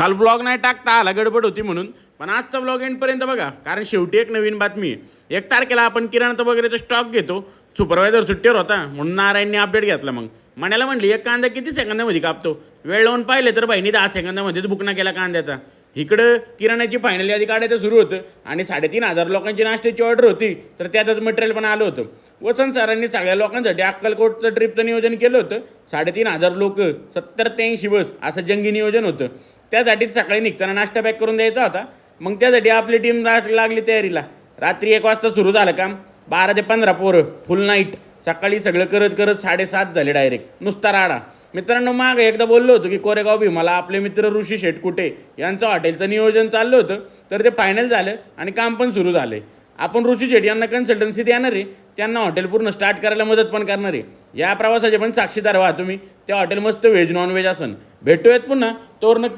काल व्लॉग नाही टाकता आला, गडबड होती म्हणून. पण आजचा व्लॉग एंडपर्यंत बघा, कारण शेवटी एक नवीन बातमी आहे. 1 तारखेला आपण किराणा वगैरेचा स्टॉक घेतो. सुपरवायझर सुट्टीवर होता म्हणून नारायणने अपडेट घेतला. मग म्हणायला म्हणली एक कांदा किती सेकंदामध्ये कापतो. वेळ लावून पाहिले तर बहिणी 10 सेकंदामध्येच बुकना केला कांद्याचा. इकडं किराण्याची फायनल यादी काढायचं सुरू होतं आणि 3,500 लोकांची नाश्त्याची ऑर्डर होती. तर त्यातच मटेरियल पण आलं होतं. वसंत सरांनी सगळ्या लोकांसाठी अक्कलकोटचं ट्रिपचं नियोजन केलं होतं. 3,500 लोक 70 ते 80 बस असं जंगी नियोजन होतं. त्यासाठीच सकाळी निघताना नाश्ता पॅक करून द्यायचा होता. मग त्यासाठी आपली टीम लागली तयारीला. रात्री 1 वाजता सुरू झालं काम. 12 ते 15 पोरं फुल नाईट. सकाळी सगळं करत करत 7:30 झाले डायरेक्ट. नुसता राडा. मित्रांनो, मागं एकदा बोललो होतो की कोरेगाव भीमाला आपले मित्र ऋषी शेटकुटे यांचं हॉटेलचं नियोजन चाललं होतं. तर ते फायनल झालं आणि काम पण सुरू झालं. आपण ऋषी शेट यांना कन्सल्टन्सी देणार आहे. त्यांना हॉटेल पूर्ण स्टार्ट करायला मदत पण करणार आहे. या प्रवासाचे पण साक्षीदार व्हा तुम्ही. त्या हॉटेल मस्त व्हेज नॉन व्हेज असन. भेटूयात पुन्हा. तोवर नक्की